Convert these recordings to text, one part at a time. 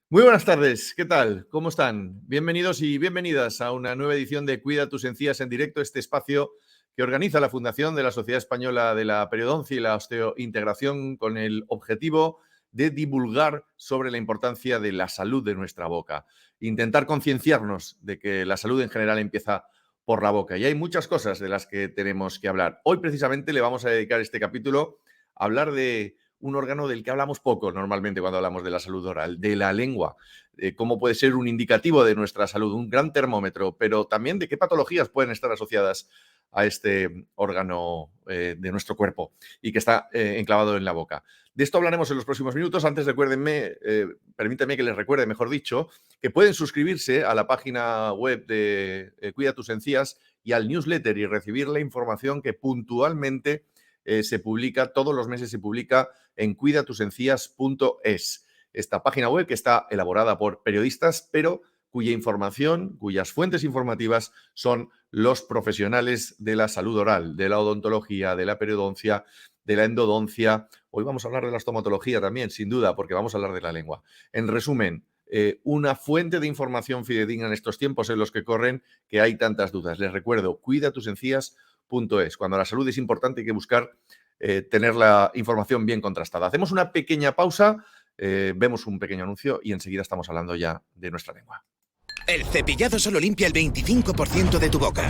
Muy buenas tardes, ¿qué tal? ¿Cómo están? Bienvenidos y bienvenidas a una nueva edición de Cuida tus encías en directo, este espacio que organiza la Fundación de la Sociedad Española de la Periodoncia y la Osteointegración con el objetivo de divulgar sobre la importancia de la salud de nuestra boca. Intentar concienciarnos de que la salud en general empieza por la boca. Y hay muchas cosas de las que tenemos que hablar. Hoy precisamente le vamos a dedicar este capítulo a hablar de un órgano del que hablamos poco normalmente cuando hablamos de la salud oral, de la lengua, cómo puede ser un indicativo de nuestra salud, un gran termómetro, pero también de qué patologías pueden estar asociadas a este órgano de nuestro cuerpo y que está enclavado en la boca. De esto hablaremos en los próximos minutos. Antes, permítanme que les recuerde, mejor dicho, que pueden suscribirse a la página web de Cuida tus encías y al newsletter y recibir la información que puntualmente se publica, todos los meses se publica en cuidatusencías.es. Esta página web que está elaborada por periodistas, pero cuya información, cuyas fuentes informativas son los profesionales de la salud oral, de la odontología, de la periodoncia, de la endodoncia. Hoy vamos a hablar de la estomatología también, sin duda, porque vamos a hablar de la lengua. En resumen, una fuente de información fidedigna en estos tiempos en los que corren que hay tantas dudas. Les recuerdo, cuidatusencías.es. Cuando la salud es importante hay que buscar tener la información bien contrastada. Hacemos una pequeña pausa, vemos un pequeño anuncio y enseguida estamos hablando ya de nuestra lengua. El cepillado solo limpia el 25% de tu boca,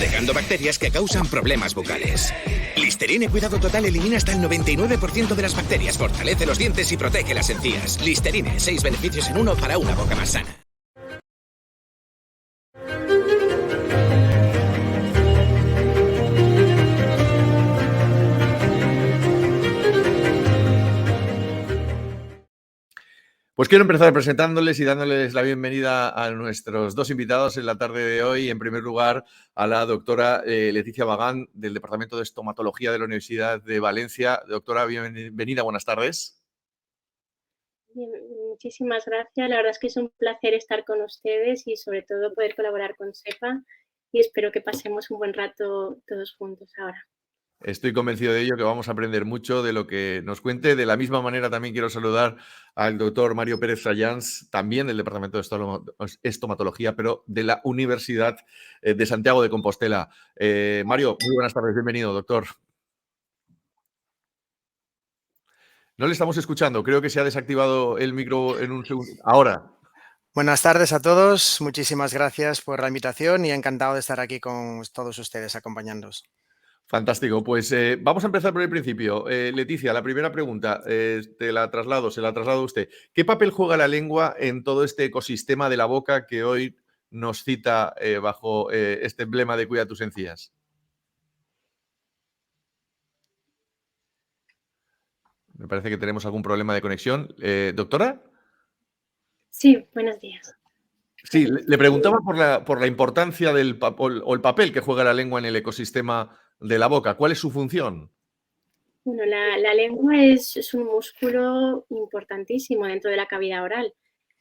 dejando bacterias que causan problemas bucales. Listerine Cuidado Total elimina hasta el 99% de las bacterias, fortalece los dientes y protege las encías. Listerine, 6 beneficios en uno para una boca más sana. Pues quiero empezar presentándoles y dándoles la bienvenida a nuestros dos invitados en la tarde de hoy. En primer lugar, a la doctora Leticia Bagán, del Departamento de Estomatología de la Universidad de Valencia. Doctora, bienvenida, buenas tardes. Bien, muchísimas gracias. La verdad es que es un placer estar con ustedes y sobre todo poder colaborar con SEPA y espero que pasemos un buen rato todos juntos ahora. Estoy convencido de ello, que vamos a aprender mucho de lo que nos cuente. De la misma manera, también quiero saludar al doctor Mario Pérez Sayans, también del Departamento de Estomatología, pero de la Universidad de Santiago de Compostela. Mario, muy buenas tardes, bienvenido, doctor. No le estamos escuchando, creo que se ha desactivado el micro en un segundo. Ahora. Buenas tardes a todos, muchísimas gracias por la invitación y encantado de estar aquí con todos ustedes acompañándonos. Fantástico, pues vamos a empezar por el principio. Leticia, la primera pregunta, se la traslado a usted. ¿Qué papel juega la lengua en todo este ecosistema de la boca que hoy nos cita bajo este emblema de Cuida tus encías? Me parece que tenemos algún problema de conexión. ¿Doctora? Sí, buenos días. Sí, le preguntaba por la importancia o el papel que juega la lengua en el ecosistema de la boca. ¿Cuál es su función? Bueno, la lengua es un músculo importantísimo dentro de la cavidad oral.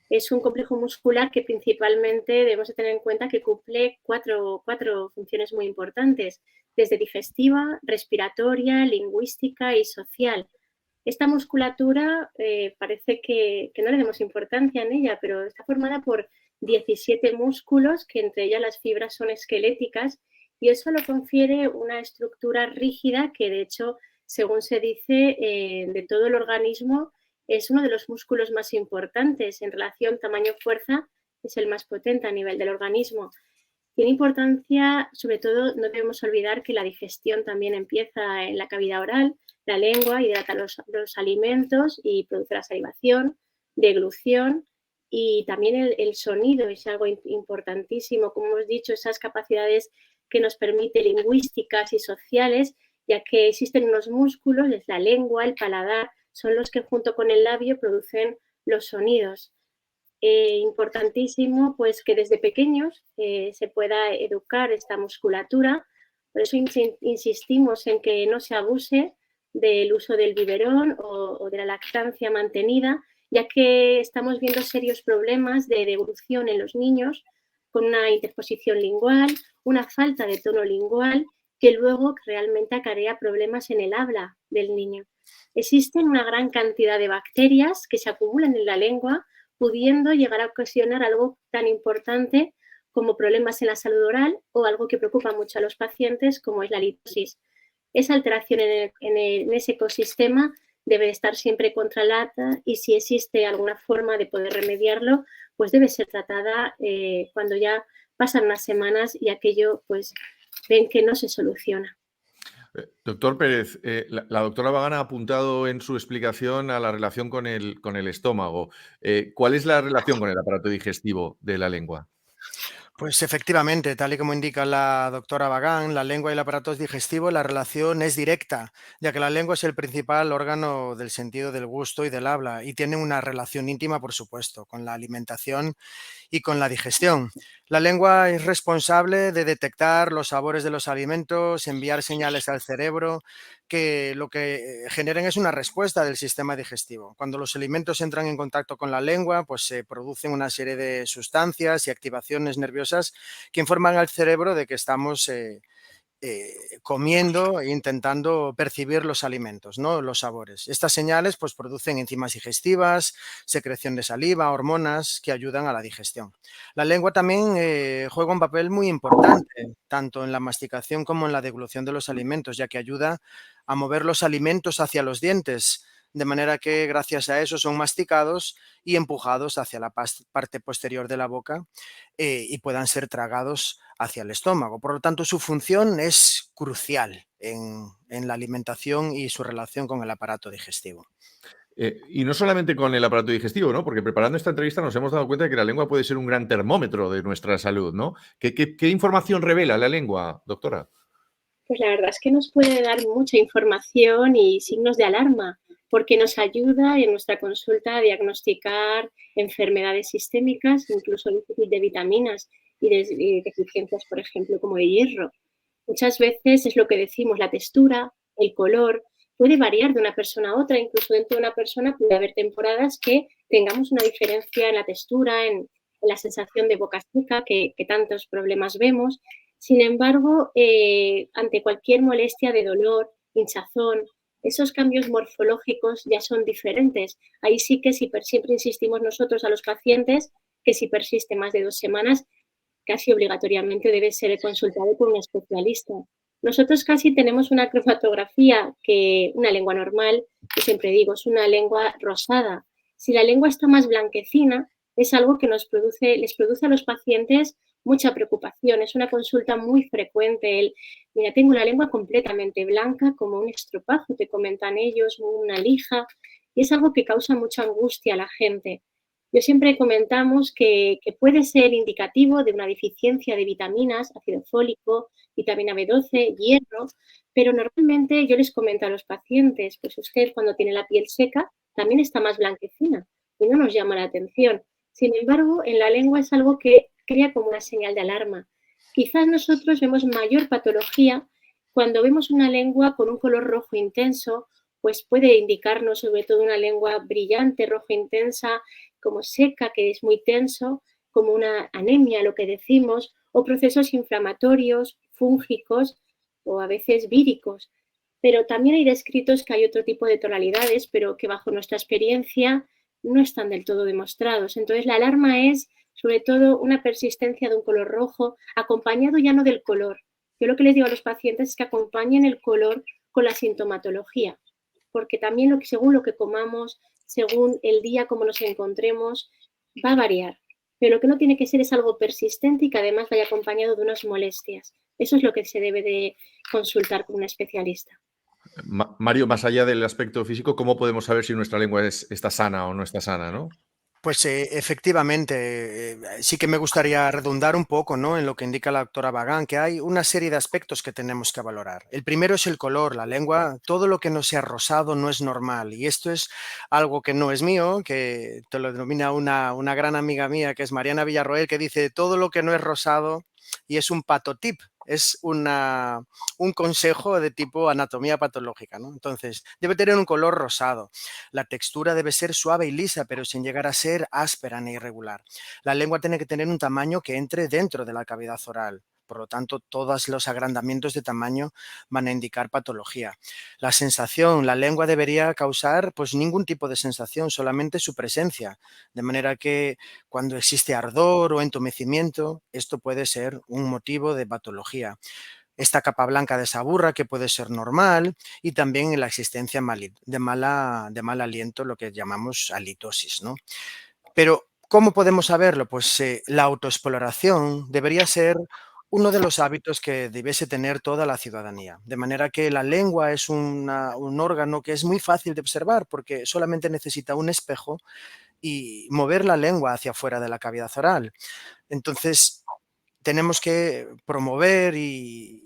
Es un complejo muscular que principalmente debemos de tener en cuenta que cumple cuatro funciones muy importantes, desde digestiva, respiratoria, lingüística y social. Esta musculatura parece que no le demos importancia en ella, pero está formada por 17 músculos, que entre ellas las fibras son esqueléticas, y eso lo confiere una estructura rígida que, de hecho, según se dice, de todo el organismo, es uno de los músculos más importantes en relación tamaño-fuerza, es el más potente a nivel del organismo. Tiene importancia, sobre todo, no debemos olvidar que la digestión también empieza en la cavidad oral, la lengua hidrata los alimentos y produce la salivación, deglución y también el sonido es algo importantísimo, como hemos dicho, esas capacidades que nos permite lingüísticas y sociales, ya que existen unos músculos, es la lengua, el paladar, son los que junto con el labio producen los sonidos. Importantísimo pues que desde pequeños se pueda educar esta musculatura, por eso insistimos en que no se abuse del uso del biberón o de la lactancia mantenida, ya que estamos viendo serios problemas de deglución en los niños con una interposición lingual, una falta de tono lingual que luego realmente acarrea problemas en el habla del niño. Existen una gran cantidad de bacterias que se acumulan en la lengua pudiendo llegar a ocasionar algo tan importante como problemas en la salud oral o algo que preocupa mucho a los pacientes como es la litosis. Esa alteración en ese ecosistema debe estar siempre controlada y si existe alguna forma de poder remediarlo, pues debe ser tratada cuando ya pasan unas semanas y aquello pues ven que no se soluciona. Doctor Pérez, la doctora Bagán ha apuntado en su explicación a la relación con el estómago. ¿Cuál es la relación con el aparato digestivo de la lengua? Pues efectivamente, tal y como indica la doctora Bagán, la lengua y el aparato digestivo, la relación es directa, ya que la lengua es el principal órgano del sentido del gusto y del habla y tiene una relación íntima, por supuesto, con la alimentación y con la digestión. La lengua es responsable de detectar los sabores de los alimentos, enviar señales al cerebro, que lo que generen es una respuesta del sistema digestivo. Cuando los alimentos entran en contacto con la lengua, pues se producen una serie de sustancias y activaciones nerviosas que informan al cerebro de que estamos comiendo e intentando percibir los alimentos, ¿no? Los sabores. Estas señales pues, producen enzimas digestivas, secreción de saliva, hormonas que ayudan a la digestión. La lengua también juega un papel muy importante, tanto en la masticación como en la deglución de los alimentos, ya que ayuda a mover los alimentos hacia los dientes, de manera que gracias a eso son masticados y empujados hacia la parte posterior de la boca y puedan ser tragados hacia el estómago. Por lo tanto, su función es crucial en la alimentación y su relación con el aparato digestivo. Y no solamente con el aparato digestivo, ¿no? Porque preparando esta entrevista nos hemos dado cuenta de que la lengua puede ser un gran termómetro de nuestra salud, ¿no? ¿Qué información revela la lengua, doctora? Pues la verdad es que nos puede dar mucha información y signos de alarma, porque nos ayuda en nuestra consulta a diagnosticar enfermedades sistémicas, incluso déficit de vitaminas y deficiencias, por ejemplo, como de hierro. Muchas veces es lo que decimos, la textura, el color, puede variar de una persona a otra, incluso dentro de una persona puede haber temporadas que tengamos una diferencia en la textura, en la sensación de boca seca, que tantos problemas vemos. Sin embargo, ante cualquier molestia de dolor, hinchazón, esos cambios morfológicos ya son diferentes. Ahí sí que siempre insistimos nosotros a los pacientes que si persiste más de 2 semanas, casi obligatoriamente debe ser consultado por un especialista. Nosotros casi tenemos una cromatografía que una lengua normal, yo siempre digo, es una lengua rosada. Si la lengua está más blanquecina, es algo que les produce a los pacientes mucha preocupación. Es una consulta muy frecuente. Mira, tengo la lengua completamente blanca, como un estropajo, te comentan ellos, una lija, y es algo que causa mucha angustia a la gente. Yo siempre comentamos que puede ser indicativo de una deficiencia de vitaminas, ácido fólico, vitamina B12, hierro, pero normalmente yo les comento a los pacientes, pues usted cuando tiene la piel seca también está más blanquecina y no nos llama la atención. Sin embargo, en la lengua es algo que crea como una señal de alarma. Quizás nosotros vemos mayor patología cuando vemos una lengua con un color rojo intenso, pues puede indicarnos sobre todo una lengua brillante, rojo intensa, como seca, que es muy tenso, como una anemia, lo que decimos, o procesos inflamatorios, fúngicos o a veces víricos. Pero también hay descritos que hay otro tipo de tonalidades, pero que bajo nuestra experiencia no están del todo demostrados. Entonces, la alarma es sobre todo una persistencia de un color rojo, acompañado ya no del color. Yo lo que les digo a los pacientes es que acompañen el color con la sintomatología, porque también según lo que comamos, según el día como nos encontremos, va a variar. Pero lo que no tiene que ser es algo persistente y que además vaya acompañado de unas molestias. Eso es lo que se debe de consultar con un especialista. Mario, más allá del aspecto físico, ¿cómo podemos saber si nuestra lengua está sana o no está sana, ¿no? Pues efectivamente, sí que me gustaría redundar un poco, ¿no? En lo que indica la doctora Bagán, que hay una serie de aspectos que tenemos que valorar. El primero es el color, la lengua, todo lo que no sea rosado no es normal. Y esto es algo que no es mío, que te lo denomina una gran amiga mía, que es Mariana Villarroel, que dice, todo lo que no es rosado, y es un patotip, es un consejo de tipo anatomía patológica, ¿no? Entonces, debe tener un color rosado. La textura debe ser suave y lisa, pero sin llegar a ser áspera ni irregular. La lengua tiene que tener un tamaño que entre dentro de la cavidad oral. Por lo tanto, todos los agrandamientos de tamaño van a indicar patología. La sensación, la lengua debería causar pues ningún tipo de sensación, solamente su presencia. De manera que cuando existe ardor o entumecimiento, esto puede ser un motivo de patología. Esta capa blanca de saburra, que puede ser normal, y también la existencia de mal aliento, lo que llamamos halitosis, ¿no? Pero, ¿cómo podemos saberlo? Pues la autoexploración debería ser uno de los hábitos que debiese tener toda la ciudadanía. De manera que la lengua es un órgano que es muy fácil de observar porque solamente necesita un espejo y mover la lengua hacia afuera de la cavidad oral. Entonces, tenemos que promover y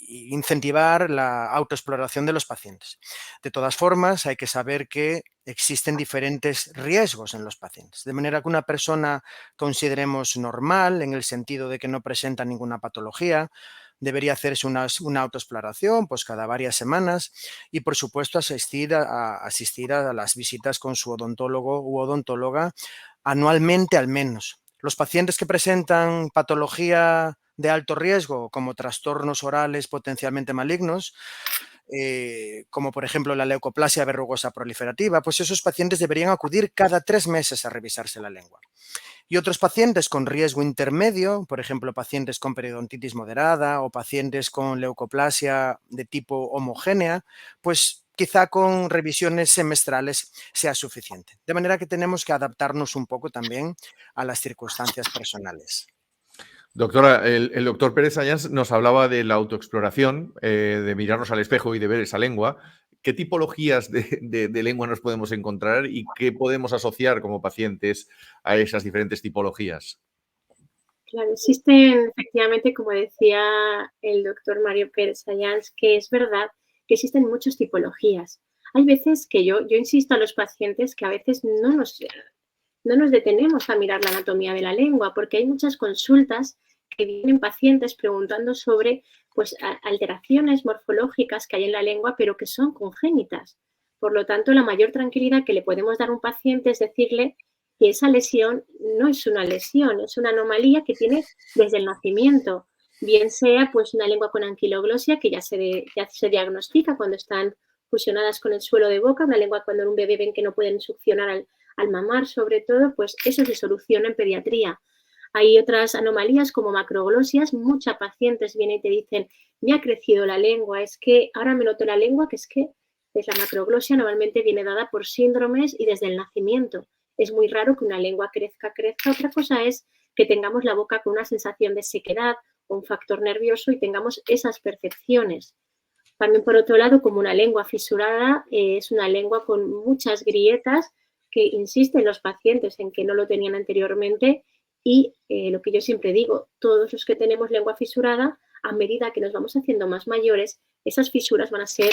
incentivar la autoexploración de los pacientes. De todas formas, hay que saber que existen diferentes riesgos en los pacientes, de manera que una persona consideremos normal en el sentido de que no presenta ninguna patología, debería hacerse una autoexploración pues cada varias semanas y, por supuesto, asistir a las visitas con su odontólogo u odontóloga anualmente al menos. Los pacientes que presentan patología de alto riesgo, como trastornos orales potencialmente malignos, como por ejemplo la leucoplasia verrugosa proliferativa, pues esos pacientes deberían acudir cada 3 meses a revisarse la lengua. Y otros pacientes con riesgo intermedio, por ejemplo, pacientes con periodontitis moderada o pacientes con leucoplasia de tipo homogénea, pues quizá con revisiones semestrales sea suficiente. De manera que tenemos que adaptarnos un poco también a las circunstancias personales. Doctora, el doctor Pérez Sayans nos hablaba de la autoexploración, de mirarnos al espejo y de ver esa lengua. ¿Qué tipologías de lengua nos podemos encontrar y qué podemos asociar como pacientes a esas diferentes tipologías? Claro, existen efectivamente, como decía el doctor Mario Pérez Sayans, que es verdad que existen muchas tipologías. Hay veces que yo insisto a los pacientes que a veces no nos detenemos a mirar la anatomía de la lengua, porque hay muchas consultas que vienen pacientes preguntando sobre pues, alteraciones morfológicas que hay en la lengua, pero que son congénitas. Por lo tanto, la mayor tranquilidad que le podemos dar a un paciente es decirle que esa lesión no es una lesión, es una anomalía que tiene desde el nacimiento. Bien sea pues, una lengua con anquiloglosia, que ya se diagnostica cuando están fusionadas con el suelo de boca, una lengua cuando en un bebé ven que no pueden succionar al mamar, sobre todo, pues eso se soluciona en pediatría. Hay otras anomalías como macroglosias. Muchas pacientes vienen y te dicen, me ha crecido la lengua, es que ahora me noto la lengua, que es que la macroglosia normalmente viene dada por síndromes y desde el nacimiento. Es muy raro que una lengua crezca. Otra cosa es que tengamos la boca con una sensación de sequedad o un factor nervioso y tengamos esas percepciones. También, por otro lado, como una lengua fisurada, es una lengua con muchas grietas que insisten los pacientes en que no lo tenían anteriormente y lo que yo siempre digo, todos los que tenemos lengua fisurada, a medida que nos vamos haciendo más mayores, esas fisuras van a ser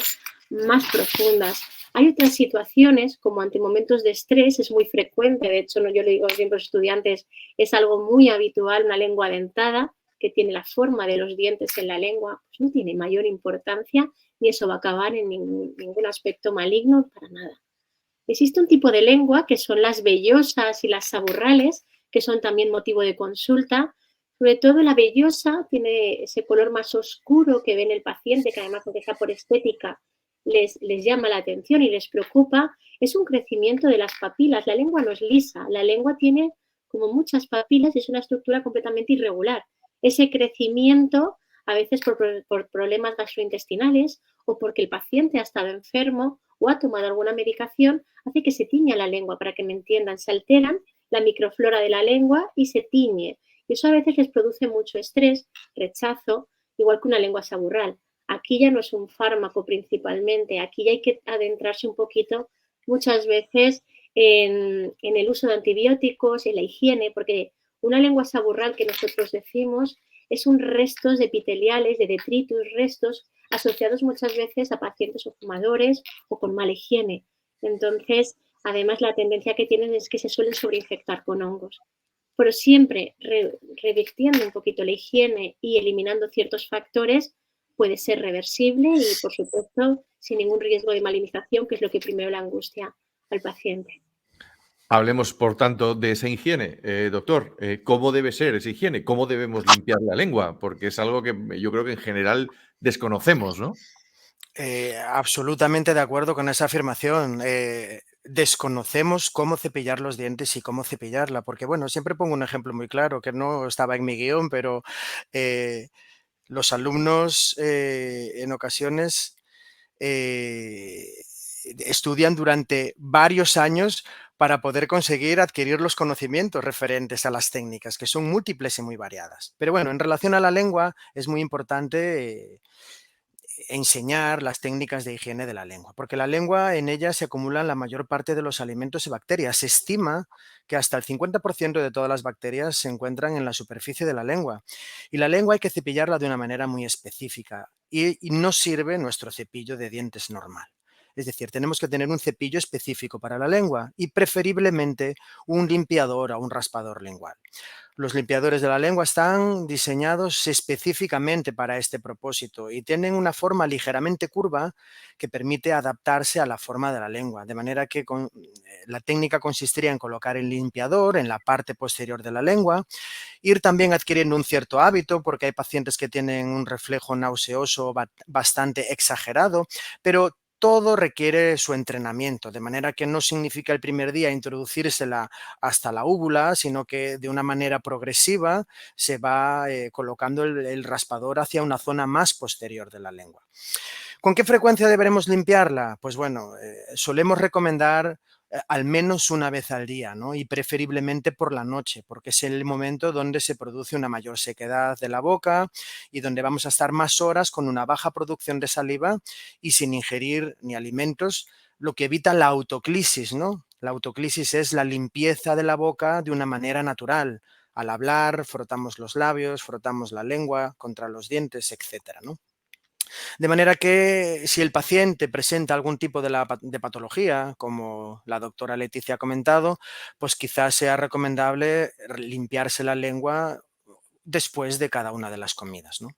más profundas. Hay otras situaciones, como ante momentos de estrés, es muy frecuente, de hecho, yo le digo siempre a los estudiantes, es algo muy habitual, una lengua dentada, que tiene la forma de los dientes en la lengua, pues no tiene mayor importancia, ni eso va a acabar en ningún aspecto maligno, para nada. Existe un tipo de lengua que son las vellosas y las saburrales, que son también motivo de consulta. Sobre todo la vellosa tiene ese color más oscuro que ve en el paciente, que además, aunque sea por estética, les llama la atención y les preocupa. Es un crecimiento de las papilas. La lengua no es lisa, la lengua tiene como muchas papilas y es una estructura completamente irregular. Ese crecimiento, a veces por problemas gastrointestinales o porque el paciente ha estado enfermo o ha tomado alguna medicación, hace que se tiña la lengua, para que me entiendan. Se alteran la microflora de la lengua y se tiñe. Y eso a veces les produce mucho estrés, rechazo, igual que una lengua saburral. Aquí ya no es un fármaco principalmente, aquí ya hay que adentrarse un poquito muchas veces en el uso de antibióticos, en la higiene, porque una lengua saburral que nosotros decimos es un restos epiteliales, de detritus, restos asociados muchas veces a pacientes o fumadores o con mala higiene. Entonces, además, la tendencia que tienen es que se suelen sobreinfectar con hongos. Pero siempre revirtiendo un poquito la higiene y eliminando ciertos factores, puede ser reversible y, por supuesto, sin ningún riesgo de malinización, que es lo que primero le angustia al paciente. Hablemos, por tanto, de esa higiene. Doctor, ¿cómo debe ser esa higiene? ¿Cómo debemos limpiar la lengua? Porque es algo que yo creo que en general desconocemos, ¿no? Absolutamente de acuerdo con esa afirmación. Desconocemos cómo cepillar los dientes y cómo cepillarla, porque bueno, siempre pongo un ejemplo muy claro que no estaba en mi guión, pero eh, los alumnos en ocasiones eh, estudian durante varios años para poder conseguir adquirir los conocimientos referentes a las técnicas, que son múltiples y muy variadas. Pero bueno, en relación a la lengua es muy importante enseñar las técnicas de higiene de la lengua, porque la lengua, en ella se acumulan la mayor parte de los alimentos y bacterias. Se estima que hasta el 50% de todas las bacterias se encuentran en la superficie de la lengua. Y la lengua hay que cepillarla de una manera muy específica y no sirve nuestro cepillo de dientes normal. Es decir, tenemos que tener un cepillo específico para la lengua y preferiblemente un limpiador o un raspador lingual. Los limpiadores de la lengua están diseñados específicamente para este propósito y tienen una forma ligeramente curva que permite adaptarse a la forma de la lengua, de manera que la técnica consistiría en colocar el limpiador en la parte posterior de la lengua, ir también adquiriendo un cierto hábito, porque hay pacientes que tienen un reflejo nauseoso bastante exagerado, pero todo requiere su entrenamiento, de manera que no significa el primer día introducírsela hasta la úvula, sino que de una manera progresiva se va colocando el raspador hacia una zona más posterior de la lengua. ¿Con qué frecuencia deberemos limpiarla? Pues bueno, solemos recomendar al menos una vez al día, ¿no? Y preferiblemente por la noche, porque es el momento donde se produce una mayor sequedad de la boca y donde vamos a estar más horas con una baja producción de saliva y sin ingerir ni alimentos, lo que evita la autoclisis, ¿no? La autoclisis es la limpieza de la boca de una manera natural. Al hablar, frotamos los labios, frotamos la lengua contra los dientes, etcétera, ¿no? De manera que si el paciente presenta algún tipo de patología, como la doctora Leticia ha comentado, pues quizás sea recomendable limpiarse la lengua después de cada una de las comidas, ¿no?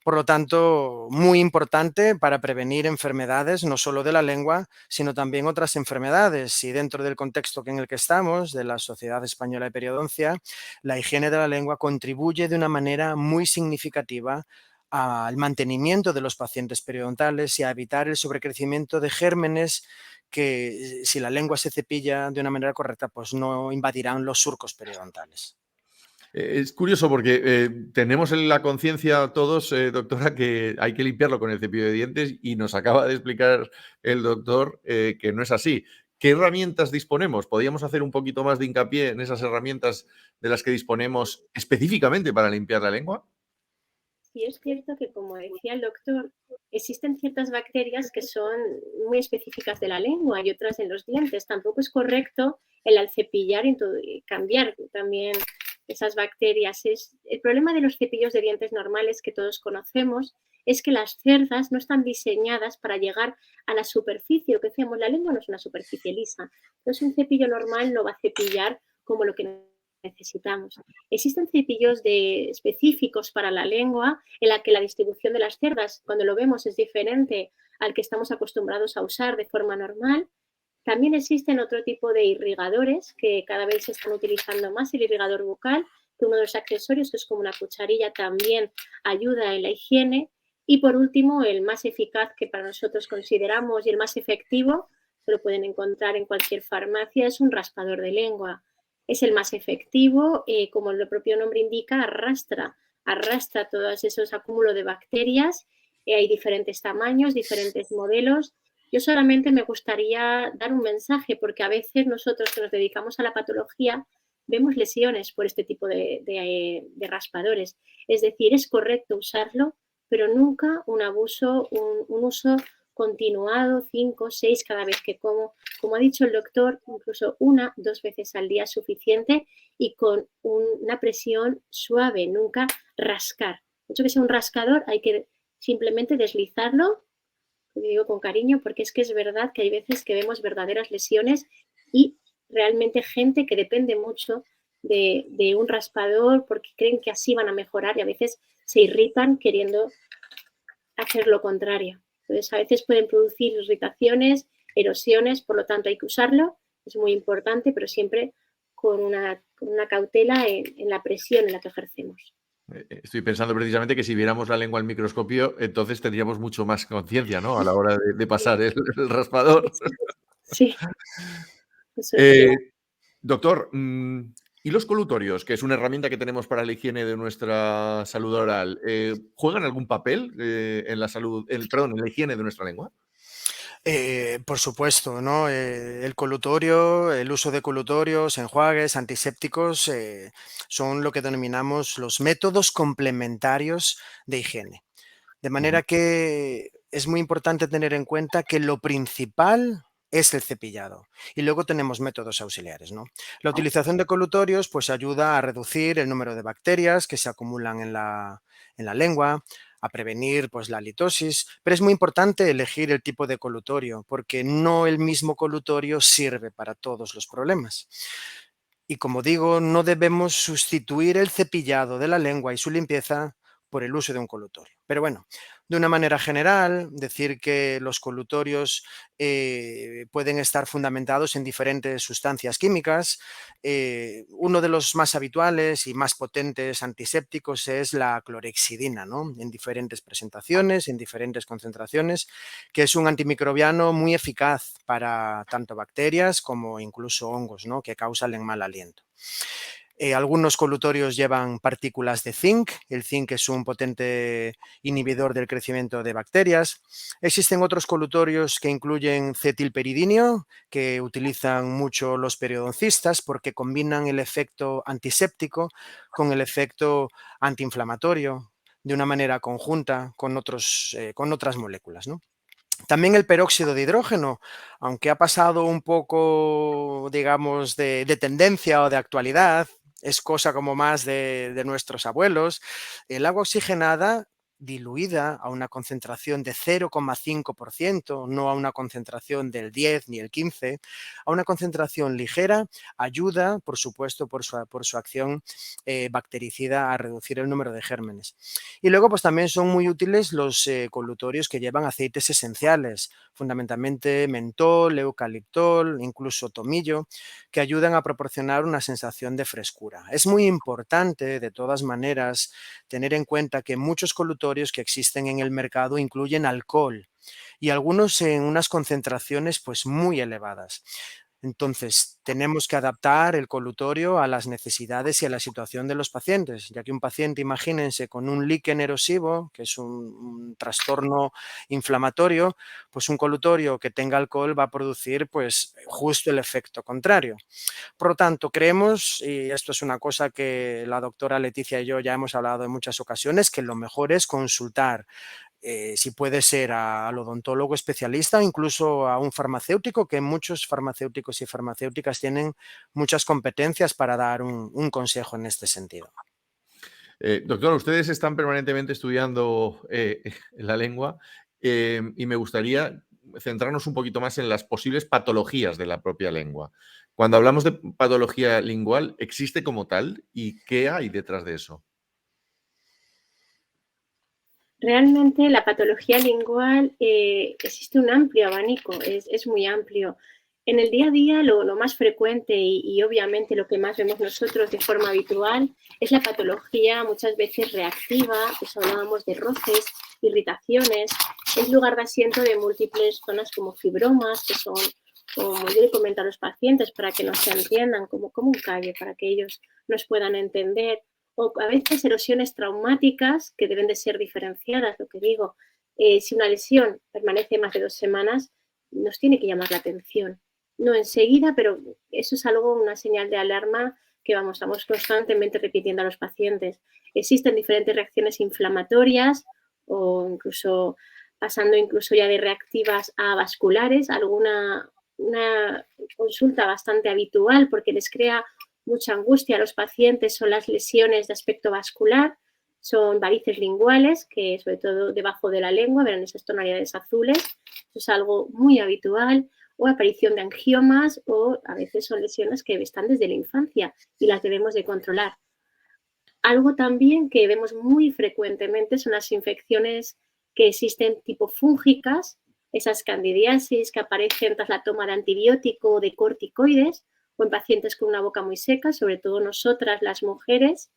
Por lo tanto, muy importante para prevenir enfermedades no solo de la lengua, sino también otras enfermedades. Y dentro del contexto en el que estamos, de la Sociedad Española de Periodoncia, la higiene de la lengua contribuye de una manera muy significativa al mantenimiento de los pacientes periodontales y a evitar el sobrecrecimiento de gérmenes que, si la lengua se cepilla de una manera correcta, pues no invadirán los surcos periodontales. Es curioso porque tenemos en la conciencia todos, doctora, que hay que limpiarlo con el cepillo de dientes y nos acaba de explicar el doctor que no es así. ¿Qué herramientas disponemos? ¿Podríamos hacer un poquito más de hincapié en esas herramientas de las que disponemos específicamente para limpiar la lengua? Sí, es cierto que, como decía el doctor, existen ciertas bacterias que son muy específicas de la lengua y otras en los dientes. Tampoco es correcto el al cepillar cambiar también esas bacterias. El problema de los cepillos de dientes normales que todos conocemos es que las cerdas no están diseñadas para llegar a la superficie. Lo que decíamos, la lengua no es una superficie lisa. Entonces, un cepillo normal no va a cepillar como lo que necesitamos. Existen cepillos específicos para la lengua en la que la distribución de las cerdas, cuando lo vemos, es diferente al que estamos acostumbrados a usar de forma normal. También existen otro tipo de irrigadores que cada vez se están utilizando más, el irrigador bucal, que uno de los accesorios, que es como una cucharilla, también ayuda en la higiene. Y por último, el más eficaz que para nosotros consideramos y el más efectivo, se lo pueden encontrar en cualquier farmacia, es un raspador de lengua. Es el más efectivo, como el propio nombre indica, arrastra todos esos acúmulos de bacterias. Hay diferentes tamaños, diferentes modelos. Yo solamente me gustaría dar un mensaje, porque a veces nosotros que nos dedicamos a la patología vemos lesiones por este tipo de raspadores. Es decir, es correcto usarlo, pero nunca un abuso, un uso continuado, 5, 6 cada vez que como. Como ha dicho el doctor, incluso 1, 2 veces al día es suficiente y con una presión suave, nunca rascar. Mucho que sea un rascador, hay que simplemente deslizarlo, lo digo con cariño, porque es que es verdad que hay veces que vemos verdaderas lesiones y realmente gente que depende mucho de un raspador porque creen que así van a mejorar y a veces se irritan queriendo hacer lo contrario. Entonces, a veces pueden producir irritaciones, erosiones, por lo tanto hay que usarlo, es muy importante, pero siempre con una cautela en la presión en la que ejercemos. Estoy pensando precisamente que si viéramos la lengua al microscopio, entonces tendríamos mucho más conciencia, ¿no? A la hora de pasar el raspador. Sí, eso es Eh, verdad. Doctor, ¿y los colutorios, que es una herramienta que tenemos para la higiene de nuestra salud oral, juegan algún papel en la salud, perdón, en la higiene de nuestra lengua? Por supuesto, ¿no? El colutorio, el uso de colutorios, enjuagues, antisépticos, son lo que denominamos los métodos complementarios de higiene. De Ujú. manera que es muy importante tener en cuenta que lo principal es el cepillado y luego tenemos métodos auxiliares, ¿no? La utilización de colutorios pues ayuda a reducir el número de bacterias que se acumulan en la lengua, a prevenir pues la litosis, pero es muy importante elegir el tipo de colutorio porque no el mismo colutorio sirve para todos los problemas. Y como digo, no debemos sustituir el cepillado de la lengua y su limpieza por el uso de un colutorio. Pero bueno, de una manera general, decir que los colutorios pueden estar fundamentados en diferentes sustancias químicas. Uno de los más habituales y más potentes antisépticos es la clorhexidina, ¿no? En diferentes presentaciones, en diferentes concentraciones, que es un antimicrobiano muy eficaz para tanto bacterias como incluso hongos, ¿no? Que causan el mal aliento. Algunos colutorios llevan partículas de zinc. El zinc es un potente inhibidor del crecimiento de bacterias. Existen otros colutorios que incluyen cetilperidinio, que utilizan mucho los periodoncistas porque combinan el efecto antiséptico con el efecto antiinflamatorio de una manera conjunta con otras moléculas, ¿no? También el peróxido de hidrógeno, aunque ha pasado un poco, digamos, de tendencia o de actualidad, es cosa como más de nuestros abuelos. El agua oxigenada diluida a una concentración de 0,5%, no a una concentración del 10 ni el 15, a una concentración ligera, ayuda, por supuesto, por su acción bactericida a reducir el número de gérmenes. Y luego, pues también son muy útiles los colutorios que llevan aceites esenciales, fundamentalmente mentol, eucaliptol, incluso tomillo, que ayudan a proporcionar una sensación de frescura. Es muy importante, de todas maneras, tener en cuenta que muchos colutorios que existen en el mercado incluyen alcohol y algunos en unas concentraciones pues muy elevadas. Entonces, tenemos que adaptar el colutorio a las necesidades y a la situación de los pacientes, ya que un paciente, imagínense, con un líquen erosivo, que es un trastorno inflamatorio, pues un colutorio que tenga alcohol va a producir pues justo el efecto contrario. Por lo tanto, creemos, y esto es una cosa que la doctora Leticia y yo ya hemos hablado en muchas ocasiones, que lo mejor es consultar si puede ser al odontólogo especialista o incluso a un farmacéutico, que muchos farmacéuticos y farmacéuticas tienen muchas competencias para dar un consejo en este sentido. Doctor, ustedes están permanentemente estudiando la lengua y me gustaría centrarnos un poquito más en las posibles patologías de la propia lengua. Cuando hablamos de patología lingual, ¿existe como tal y qué hay detrás de eso? Realmente la patología lingual existe un amplio abanico, es muy amplio. En el día a día lo más frecuente y obviamente lo que más vemos nosotros de forma habitual es la patología muchas veces reactiva, pues hablábamos de roces, irritaciones, es lugar de asiento de múltiples zonas como fibromas, que son, como yo le comento a los pacientes para que nos entiendan, como un callo, para que ellos nos puedan entender, o a veces erosiones traumáticas que deben de ser diferenciadas, lo que digo. Si una lesión permanece más de 2 semanas, nos tiene que llamar la atención. No enseguida, pero eso es algo, una señal de alarma que estamos constantemente repitiendo a los pacientes. Existen diferentes reacciones inflamatorias o incluso pasando incluso ya de reactivas a vasculares, una consulta bastante habitual porque les crea mucha angustia a los pacientes son las lesiones de aspecto vascular, son varices linguales, que sobre todo debajo de la lengua verán esas tonalidades azules, eso es algo muy habitual, o aparición de angiomas, o a veces son lesiones que están desde la infancia y las debemos de controlar. Algo también que vemos muy frecuentemente son las infecciones que existen tipo fúngicas esas candidiasis que aparecen tras la toma de antibiótico o de corticoides, o en pacientes con una boca muy seca, sobre todo nosotras las mujeres.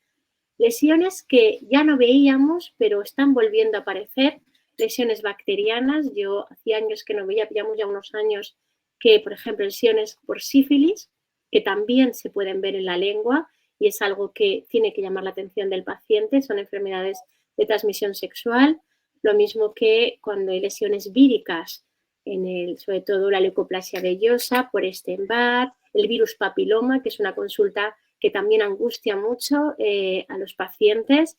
Lesiones que ya no veíamos, pero están volviendo a aparecer, lesiones bacterianas. Yo hacía años que no veía, pillamos ya unos años, que, por ejemplo, lesiones por sífilis, que también se pueden ver en la lengua y es algo que tiene que llamar la atención del paciente. Son enfermedades de transmisión sexual, lo mismo que cuando hay lesiones víricas, sobre todo la leucoplasia vellosa por Epstein-Barr, el virus papiloma, que es una consulta que también angustia mucho a los pacientes,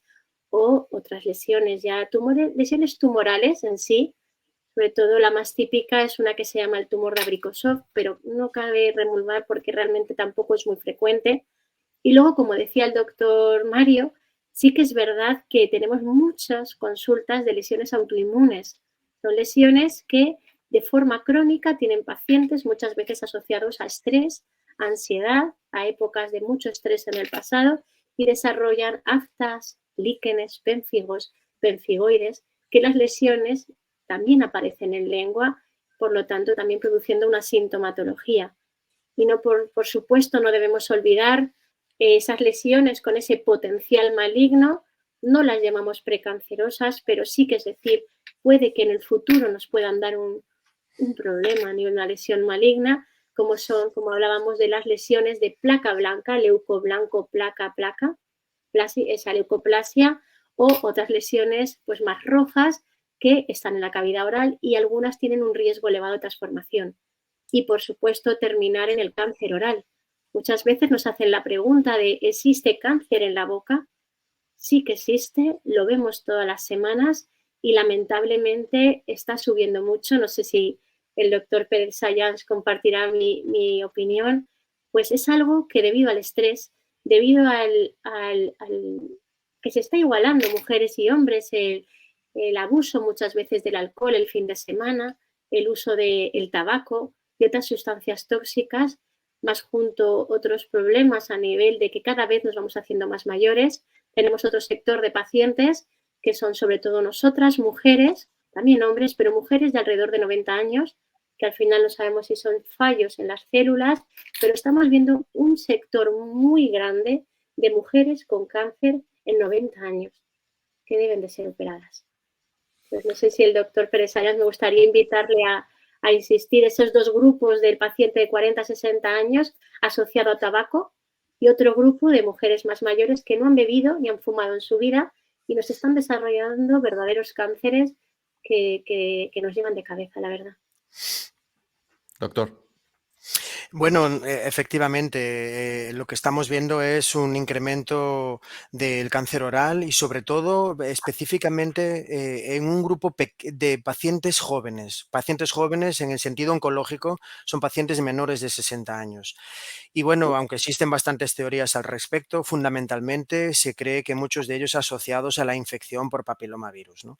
o otras lesiones ya, lesiones tumorales en sí. Sobre todo la más típica es una que se llama el tumor de Abrikosov, pero no cabe remulgar porque realmente tampoco es muy frecuente. Y luego, como decía el doctor Mario, sí que es verdad que tenemos muchas consultas de lesiones autoinmunes. Son lesiones que de forma crónica tienen pacientes muchas veces asociados a estrés, a ansiedad, a épocas de mucho estrés en el pasado y desarrollan aftas, líquenes, pénfigos, penfigoides, que las lesiones también aparecen en lengua, por lo tanto también produciendo una sintomatología. Y no, por supuesto, no debemos olvidar esas lesiones con ese potencial maligno, no las llamamos precancerosas, pero sí que es decir, puede que en el futuro nos puedan dar un problema ni una lesión maligna, como hablábamos de las lesiones de placa blanca, leucoblanco, placa, esa leucoplasia, o otras lesiones pues más rojas que están en la cavidad oral y algunas tienen un riesgo elevado de transformación. Y, por supuesto, terminar en el cáncer oral. Muchas veces nos hacen la pregunta de ¿existe cáncer en la boca? Sí que existe, lo vemos todas las semanas y lamentablemente está subiendo mucho. No sé si el doctor Pérez Sayans compartirá mi opinión. Pues es algo que debido al estrés, debido al que se está igualando mujeres y hombres, el abuso muchas veces del alcohol el fin de semana, el uso del tabaco y otras sustancias tóxicas, más junto otros problemas a nivel de que cada vez nos vamos haciendo más mayores. Tenemos otro sector de pacientes que son sobre todo nosotras, mujeres, también hombres, pero mujeres de alrededor de 90 años, que al final no sabemos si son fallos en las células, pero estamos viendo un sector muy grande de mujeres con cáncer en 90 años que deben de ser operadas. Pues no sé si el doctor Pérez Sayans, me gustaría invitarle a insistir esos dos grupos del paciente de 40 a 60 años asociado a tabaco y otro grupo de mujeres más mayores que no han bebido ni han fumado en su vida y nos están desarrollando verdaderos cánceres que nos llevan de cabeza, la verdad. Doctor. Bueno, efectivamente, lo que estamos viendo es un incremento del cáncer oral y sobre todo específicamente en un grupo de pacientes jóvenes. Pacientes jóvenes en el sentido oncológico son pacientes menores de 60 años. Y bueno, aunque existen bastantes teorías al respecto, fundamentalmente se cree que muchos de ellos asociados a la infección por papilomavirus, ¿no?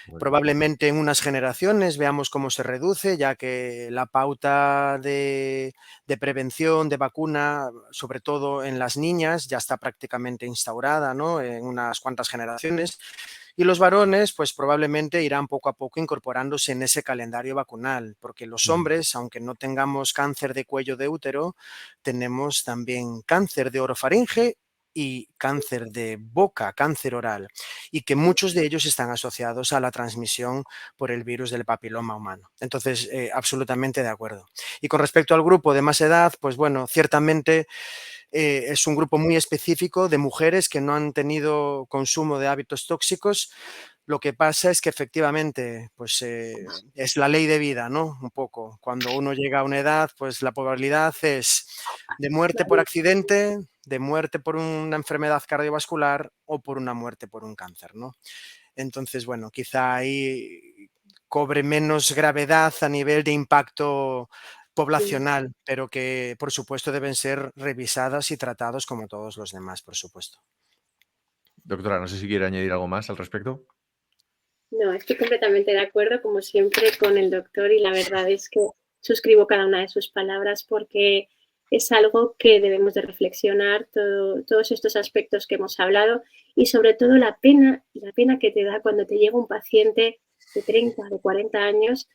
Bueno. Probablemente en unas generaciones veamos cómo se reduce, ya que la pauta de prevención, de vacuna, sobre todo en las niñas, ya está prácticamente instaurada, ¿no?, en unas cuantas generaciones. Y los varones, pues probablemente irán poco a poco incorporándose en ese calendario vacunal, porque los hombres, aunque no tengamos cáncer de cuello de útero, tenemos también cáncer de orofaringe y cáncer de boca, cáncer oral, y que muchos de ellos están asociados a la transmisión por el virus del papiloma humano. Entonces, absolutamente de acuerdo. Y con respecto al grupo de más edad, pues bueno, ciertamente es un grupo muy específico de mujeres que no han tenido consumo de hábitos tóxicos. Lo que pasa es que efectivamente pues, es la ley de vida, ¿no? Un poco. Cuando uno llega a una edad, pues la probabilidad es de muerte por accidente, de muerte por una enfermedad cardiovascular o por una muerte por un cáncer, ¿no? Entonces, bueno, quizá ahí cobre menos gravedad a nivel de impacto poblacional, pero que por supuesto deben ser revisadas y tratados como todos los demás, por supuesto. Doctora, no sé si quiere añadir algo más al respecto. No, estoy completamente de acuerdo, como siempre, con el doctor y la verdad es que suscribo cada una de sus palabras porque es algo que debemos de reflexionar, todos estos aspectos que hemos hablado y sobre todo la pena que te da cuando te llega un paciente de 30, de 40 años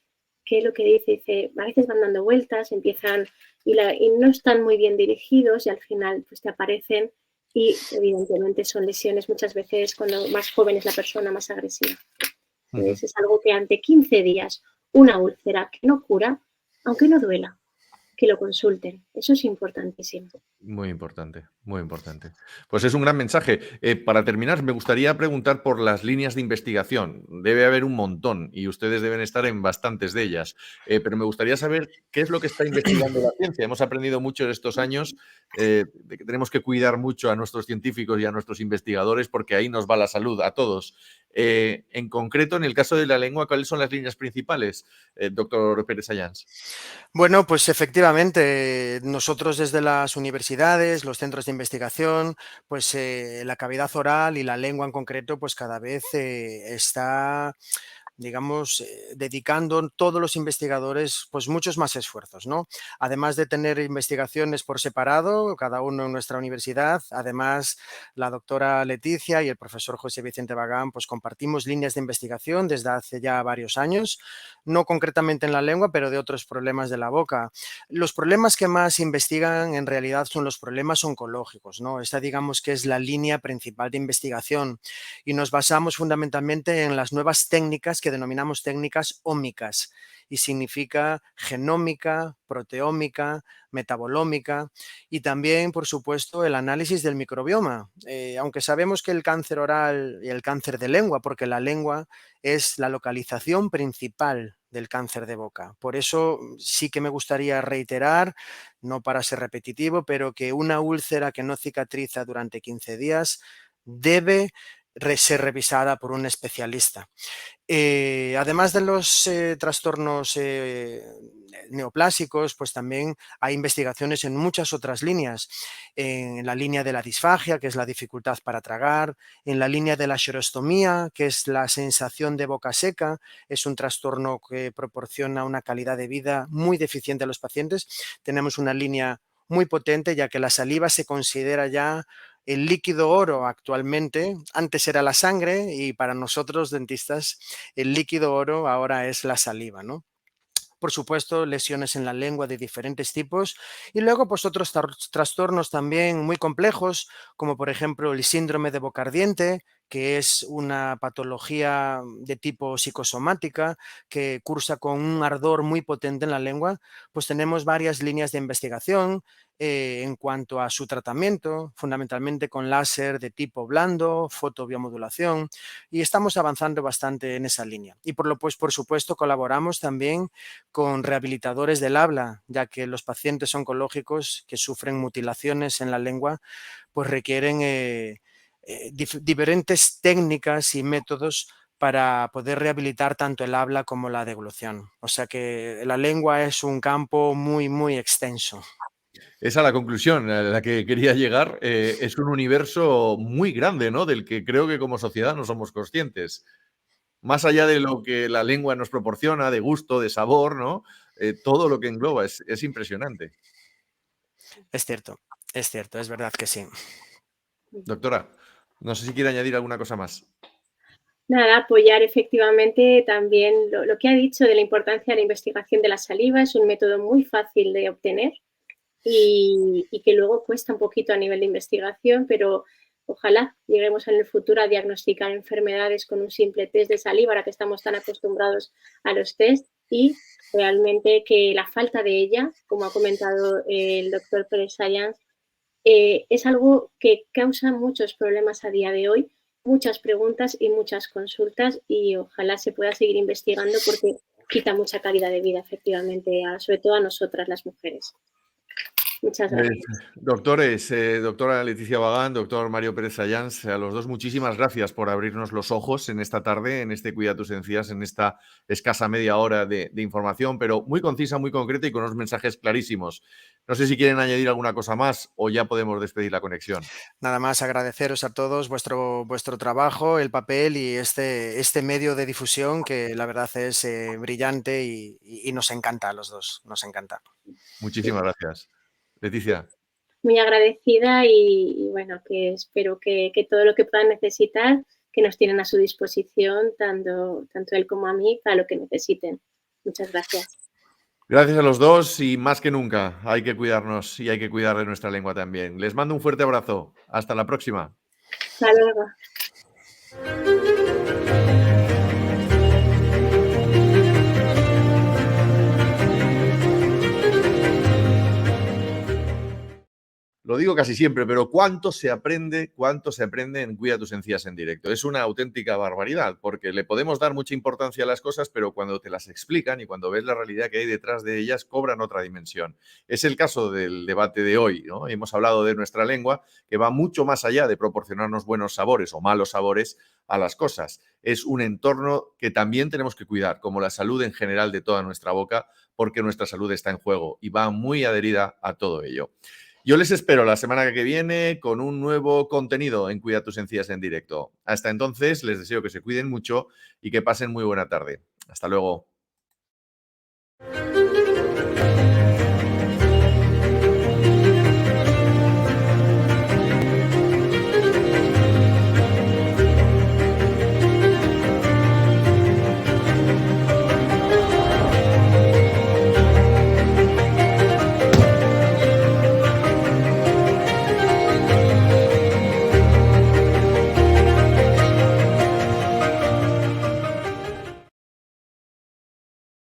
¿qué es lo que dice? Dice, a veces van dando vueltas, empiezan y no están muy bien dirigidos y al final pues te aparecen y evidentemente son lesiones muchas veces cuando más joven es la persona, más agresiva. Entonces es algo que ante 15 días una úlcera que no cura, aunque no duela, que lo consulten. Eso es importantísimo. Muy importante, muy importante. Pues es un gran mensaje. Para terminar, me gustaría preguntar por las líneas de investigación. Debe haber un montón y ustedes deben estar en bastantes de ellas. Pero me gustaría saber qué es lo que está investigando la ciencia. Hemos aprendido mucho en estos años de que tenemos que cuidar mucho a nuestros científicos y a nuestros investigadores porque ahí nos va la salud a todos. En concreto, en el caso de la lengua, ¿cuáles son las líneas principales, doctor Pérez Ayans? Bueno, pues efectivamente, nosotros desde las universidades, los centros de investigación, pues la cavidad oral y la lengua en concreto, pues cada vez está, digamos, dedicando todos los investigadores pues muchos más esfuerzos, ¿no? Además de tener investigaciones por separado, cada uno en nuestra universidad, además la doctora Leticia y el profesor José Vicente Bagán pues compartimos líneas de investigación desde hace ya varios años, no concretamente en la lengua, pero de otros problemas de la boca. Los problemas que más investigan en realidad son los problemas oncológicos, ¿no? Esta digamos que es la línea principal de investigación y nos basamos fundamentalmente en las nuevas técnicas que denominamos técnicas ómicas y significa genómica, proteómica, metabolómica y también, por supuesto, el análisis del microbioma. Aunque sabemos que el cáncer oral y el cáncer de lengua, porque la lengua es la localización principal del cáncer de boca. Por eso sí que me gustaría reiterar, no para ser repetitivo, pero que una úlcera que no cicatriza durante 15 días debe ser revisada por un especialista. Además de los trastornos neoplásicos, pues también hay investigaciones en muchas otras líneas. En la línea de la disfagia, que es la dificultad para tragar, en la línea de la xerostomía, que es la sensación de boca seca, es un trastorno que proporciona una calidad de vida muy deficiente a los pacientes. Tenemos una línea muy potente, ya que la saliva se considera ya el líquido oro actualmente. Antes era la sangre y para nosotros dentistas el líquido oro ahora es la saliva, ¿no? Por supuesto, lesiones en la lengua de diferentes tipos y luego pues otros trastornos también muy complejos, como por ejemplo el síndrome de boca ardiente, que es una patología de tipo psicosomática que cursa con un ardor muy potente en la lengua. Pues tenemos varias líneas de investigación en cuanto a su tratamiento, fundamentalmente con láser de tipo blando, fotobiomodulación, y estamos avanzando bastante en esa línea. Y por supuesto, colaboramos también con rehabilitadores del habla, ya que los pacientes oncológicos que sufren mutilaciones en la lengua pues requieren diferentes técnicas y métodos para poder rehabilitar tanto el habla como la deglución. O sea que la lengua es un campo muy, muy extenso. Esa es la conclusión a la que quería llegar. Es un universo muy grande, ¿no? Del que creo que como sociedad no somos conscientes. Más allá de lo que la lengua nos proporciona, de gusto, de sabor, ¿no? Todo lo que engloba es impresionante. Es cierto, es verdad que sí. Doctora, no sé si quiere añadir alguna cosa más. Nada, apoyar efectivamente también lo que ha dicho de la importancia de la investigación de la saliva. Es un método muy fácil de obtener y que luego cuesta un poquito a nivel de investigación, pero ojalá lleguemos en el futuro a diagnosticar enfermedades con un simple test de saliva, ahora que estamos tan acostumbrados a los test, y realmente que la falta de ella, como ha comentado el doctor Pérez Ayans, es algo que causa muchos problemas a día de hoy, muchas preguntas y muchas consultas, y ojalá se pueda seguir investigando porque quita mucha calidad de vida, efectivamente, sobre todo a nosotras las mujeres. Muchas gracias. Doctores, doctora Leticia Bagán, doctor Mario Pérez Ayans, a los dos muchísimas gracias por abrirnos los ojos en esta tarde, en este Cuida tus encías, en esta escasa media hora de información, pero muy concisa, muy concreta y con unos mensajes clarísimos. No sé si quieren añadir alguna cosa más o ya podemos despedir la conexión. Nada más agradeceros a todos vuestro trabajo, el papel y este medio de difusión que la verdad es brillante y nos encanta a los dos, nos encanta. Muchísimas gracias. Leticia. Muy agradecida y bueno, que espero que todo lo que puedan necesitar, que nos tienen a su disposición, tanto él como a mí, para lo que necesiten. Muchas gracias. Gracias a los dos y más que nunca hay que cuidarnos y hay que cuidar de nuestra lengua también. Les mando un fuerte abrazo. Hasta la próxima. Hasta luego. Lo digo casi siempre, pero cuánto se aprende en Cuida tus encías en directo. Es una auténtica barbaridad, porque le podemos dar mucha importancia a las cosas, pero cuando te las explican y cuando ves la realidad que hay detrás de ellas, cobran otra dimensión. Es el caso del debate de hoy, ¿no? Hemos hablado de nuestra lengua, que va mucho más allá de proporcionarnos buenos sabores o malos sabores a las cosas. Es un entorno que también tenemos que cuidar, como la salud en general de toda nuestra boca, porque nuestra salud está en juego y va muy adherida a todo ello. Yo les espero la semana que viene con un nuevo contenido en Cuida tus encías en directo. Hasta entonces, les deseo que se cuiden mucho y que pasen muy buena tarde. Hasta luego.